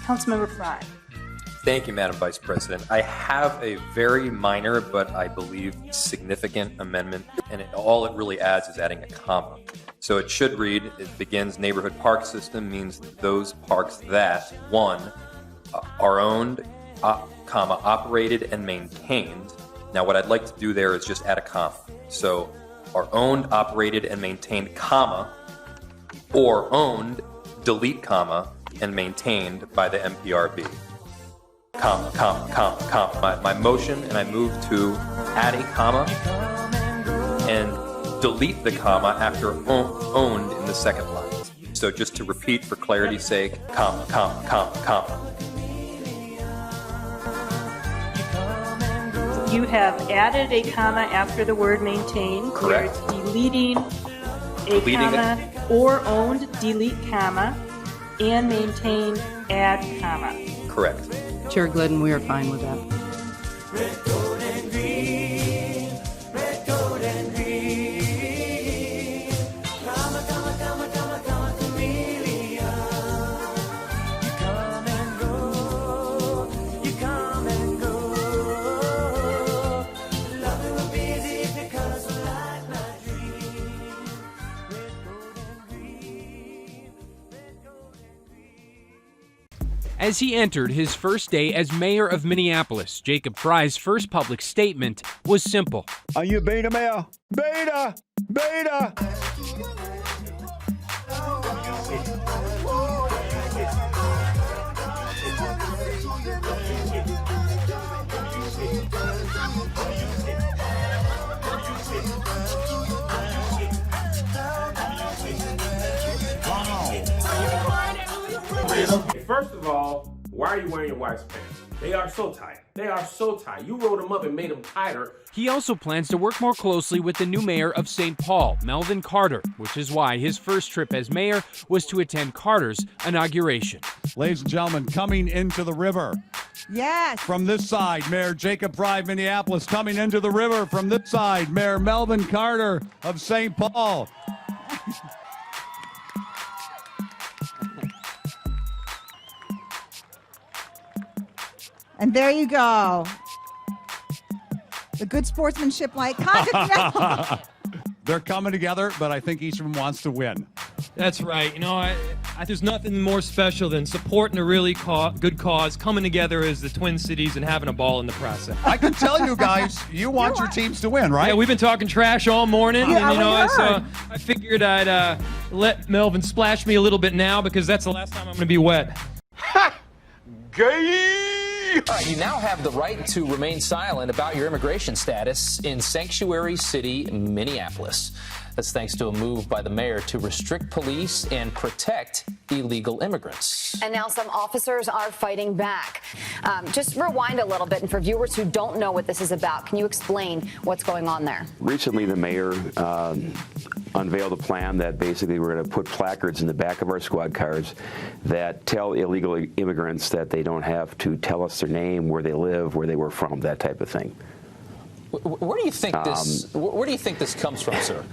Councilmember Frey. Thank you, Madam Vice President. I have a very minor, but I believe significant amendment, and all it really adds is adding a comma. So it should read, it begins neighborhood park system means those parks that, one, are owned, comma, operated and maintained. Now what I'd like to do there is just add a comma. So are owned, operated and maintained, comma, or owned, delete comma, and maintained by the MPRB. Comma, comma, comma, comma. My motion, and I move to add a comma and delete the comma after owned in the second line. So just to repeat for clarity's sake, comma, comma, comma, comma. You have added a comma after the word maintain. Correct. You're deleting a comma or owned, delete comma, and maintained, add comma. Correct. Chair Glidden, we are fine with that. Red, gold, and green. Red, gold, and green. Comma, comma, comma, comma, comma, chameleon. You come and go. You come and go. Loving will be easy if your colors will light my dream. Red, gold, and green. Red, gold, and green. As he entered his first day as mayor of Minneapolis, Jacob Frey's first public statement was simple. Are you beta, Mayor? Beta! Beta! First of all, why are you wearing your wife's pants? They are so tight. They are so tight. You rolled them up and made them tighter. He also plans to work more closely with the new mayor of St. Paul, Melvin Carter, which is why his first trip as mayor was to attend Carter's inauguration. Ladies and gentlemen, coming into the river. Yes. From this side, Mayor Jacob Frey of Minneapolis. Coming into the river from this side, Mayor Melvin Carter of St. Paul. And there you go. The good sportsmanship like conduct. They're coming together, but I think each of them wants to win. That's right. You know, there's nothing more special than supporting a really good cause, coming together as the Twin Cities and having a ball in the process. I can tell you guys, you want your teams to win, right? Yeah, we've been talking trash all morning, Yeah, and you know, we so I figured I'd let Melvin splash me a little bit now because that's the last time I'm going to be wet. Ha! Gay! You now have the right to remain silent about your immigration status in Sanctuary City, Minneapolis. That's thanks to a move by the mayor to restrict police and protect illegal immigrants. And now some officers are fighting back. Just rewind a little bit, and for viewers who don't know what this is about, can you explain what's going on there? Recently, the mayor unveiled a plan that basically we're going to put placards in the back of our squad cars that tell illegal immigrants that they don't have to tell us their name, where they live, where they were from, that type of thing. Where do you think this? Where do you think this comes from, sir?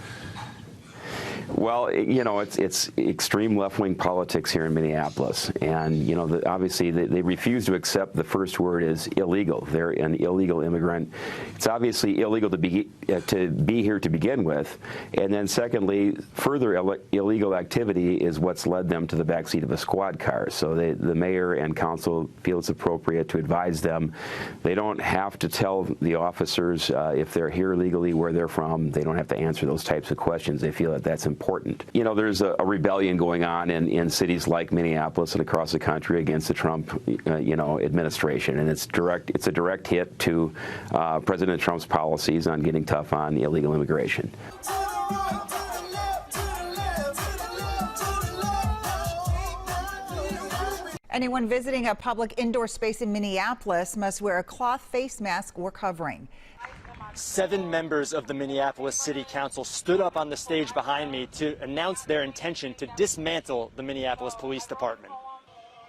Well, you know, it's extreme left-wing politics here in Minneapolis, and you know, obviously they refuse to accept the first word is illegal. They're an illegal immigrant. It's obviously illegal to be here to begin with, and then secondly, further illegal activity is what's led them to the backseat of a squad car. So the mayor and council feel it's appropriate to advise them. They don't have to tell the officers if they're here legally, where they're from. They don't have to answer those types of questions. They feel that that's important. You know, there's a rebellion going on in cities like Minneapolis and across the country against the Trump, administration, and it's a direct hit to President Trump's policies on getting tough on illegal immigration. Anyone visiting a public indoor space in Minneapolis must wear a cloth face mask or covering. 7 members of the Minneapolis City Council stood up on the stage behind me to announce their intention to dismantle the Minneapolis Police Department.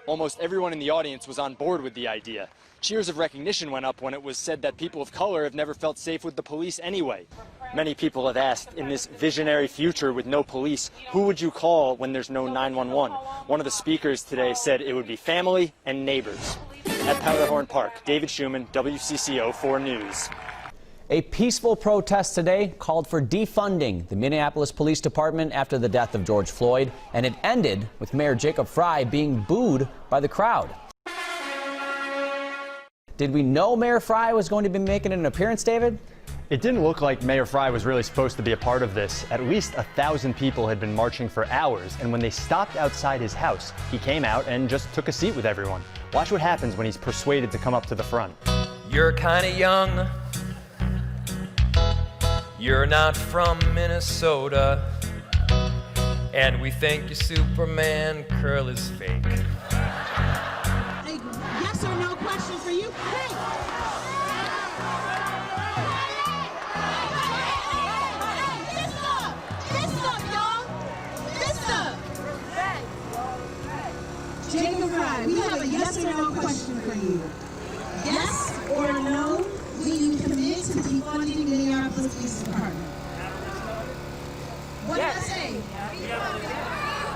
Almost everyone in the audience was on board with the idea. Cheers of recognition went up when it was said that people of color have never felt safe with the police anyway. Many people have asked, in this visionary future with no police, who would you call when there's no 911? One of the speakers today said it would be family and neighbors. At Powderhorn Park, David Schuman, WCCO 4 News. A peaceful protest today called for defunding the Minneapolis Police Department after the death of George Floyd, and it ended with Mayor Jacob Frey being booed by the crowd. Did we know Mayor Frey was going to be making an appearance, David? It didn't look like Mayor Frey was really supposed to be a part of this. At least 1,000 people had been marching for hours, and when they stopped outside his house, he came out and just took a seat with everyone. Watch what happens when he's persuaded to come up to the front. You're kinda young. You're not from Minnesota. And we think your Superman curl is fake. Yes or no question for you? Hey! Jacob Frey, we have a yes or no question for you. Yes or no, will you commit to defunding Minneapolis Police Department? What did I say?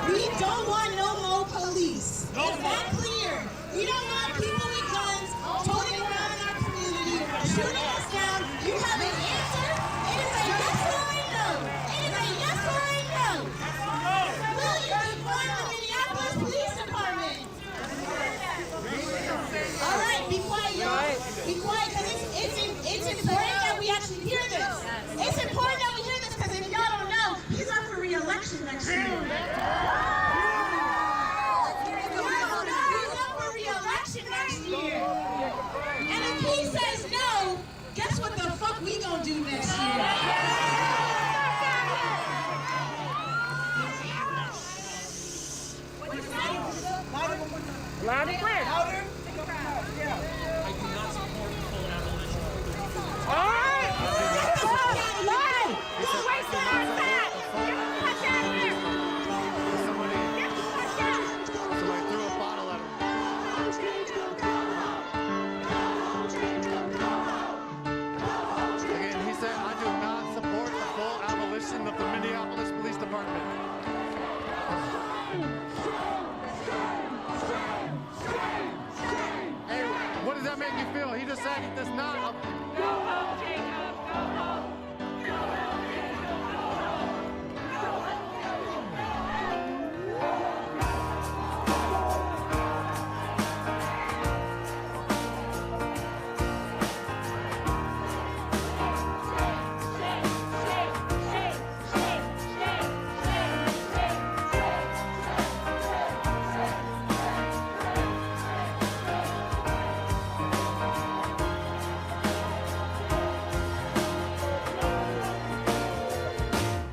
We don't want no more police. Is that clear? We don't want people with guns toting around in our community, shooting us down. You have an answer? It is a yes or a no. It is a yes or a no. Will you defund the Minneapolis Police Department? All right, be quiet, y'all. Be quiet, because it's important that we actually hear this. It's important that we hear this, because if y'all don't know, he's up for re-election next year. He's up for re-election next year. And if he says no, guess what the fuck we gonna do next year? Loud and clear. Louder. I do not support full abolition. All right. Lie. Don't waste your ass back. Get the fuck out of here. Get the fuck out. Somebody threw a bottle at him. Again, he said, I do not support the full abolition of the Minneapolis Police Department. What does that make you feel? He just said he does not. Go home, Jacob. Go home.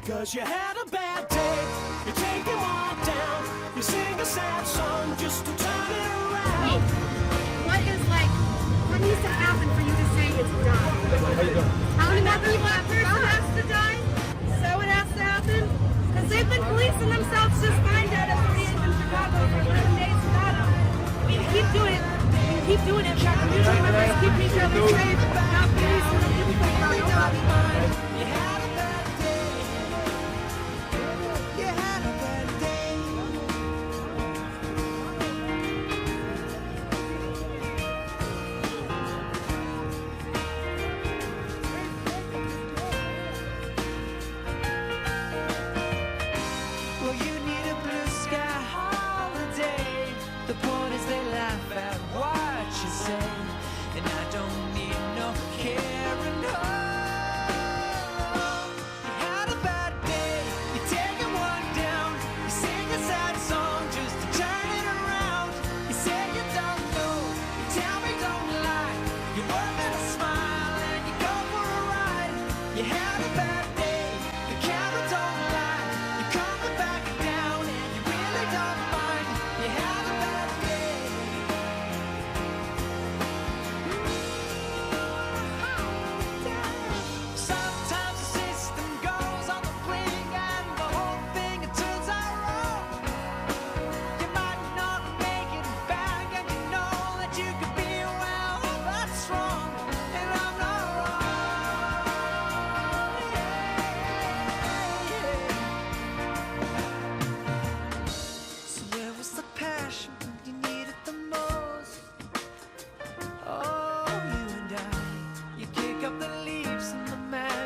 Cause you had a bad day, you take them all down, you sing a sad song just to turn it around. What is what needs to happen for you to say it's done? How many people that person has to die? So it has to happen? Because they've been policing themselves just fine down at 48 in Chicago for 11 days without them. We can keep doing it. We can keep doing it. Community members keep each other safe. Not police. We don't give a fuck about nobody. You had a bad day. You had a bad day. Well, you need a blue sky holiday. The point is they laugh at what you say, and I don't need no care and hope. You had a bad day, you're taking one down. You sing a sad song just to turn it around. You say you don't know, you tell me don't lie. You work and a smile and you go for a ride. You had a bad day, the camera don't lie. You're coming back down and you really don't mind. You had a bad day. Sometimes the system goes on the blink and the whole thing it turns out wrong. You might not make it back and you know that you could be well, that's wrong, and I'm not wrong. Yeah.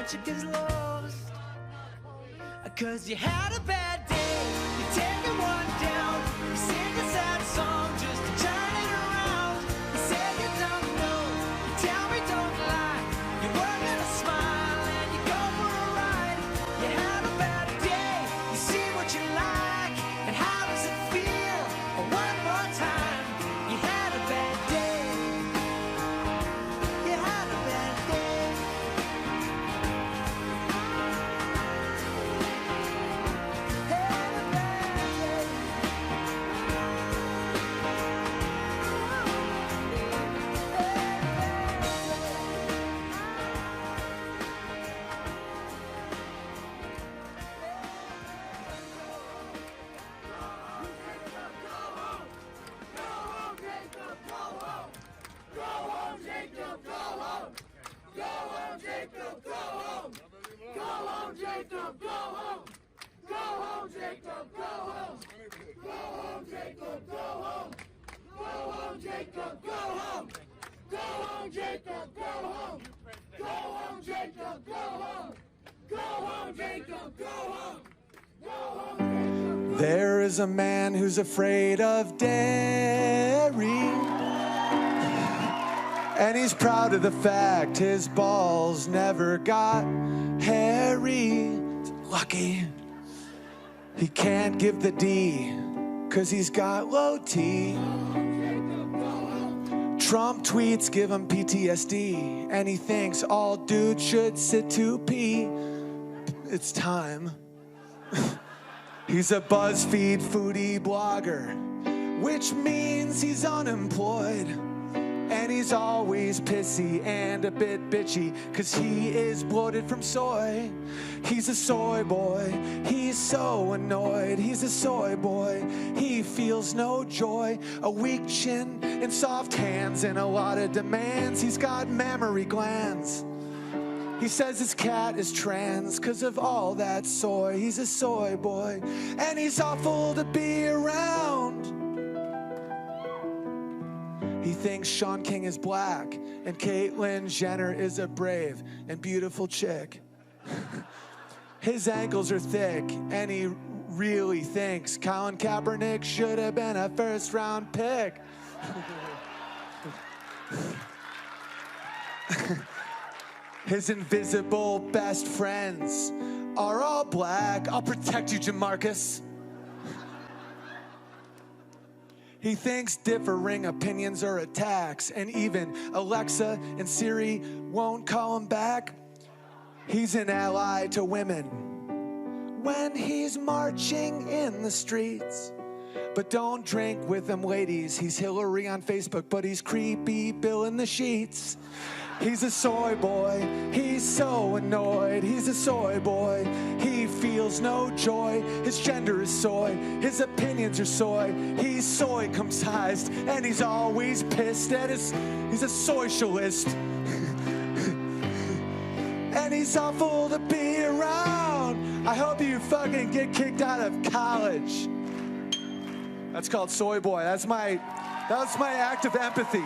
logic is lost. Cause you had a bad day, you're taking one down. You sing a sad song just to turn it around. You say you don't know, you tell me don't lie. You work in a smile and you go for a ride. You had a bad day, you see what you like. And how does it feel? One more time. You had a bad day. You had a bad day. There is a man who's afraid of dairy, and he's proud of the fact his balls never got hairy. Lucky he can't give the D, 'cause he's got low T. Trump tweets give him PTSD, and he thinks all dudes should sit to pee. It's time. He's a BuzzFeed foodie blogger, which means he's unemployed. And he's always pissy and a bit bitchy, 'cause he is bloated from soy. He's a soy boy, he's so annoyed. He's a soy boy, he feels no joy. A weak chin and soft hands and a lot of demands. He's got mammary glands. He says his cat is trans 'cause of all that soy. He's a soy boy, and he's awful to be around. He thinks Sean King is black, and Caitlyn Jenner is a brave and beautiful chick. His ankles are thick, and he really thinks Colin Kaepernick should have been a first-round pick. His invisible best friends are all black. I'll protect you, Jamarcus. He thinks differing opinions are attacks, and even Alexa and Siri won't call him back. He's an ally to women when he's marching in the streets. But don't drink with them, ladies. He's Hillary on Facebook, but he's creepy Bill in the sheets. He's a soy boy, he's so annoyed. He's a soy boy, he feels no joy. His gender is soy, his opinions are soy. He's soy-cum-sized, and he's always pissed at his... He's a socialist. And he's awful to be around. I hope you fucking get kicked out of college. That's called Soy Boy. That's my act of empathy.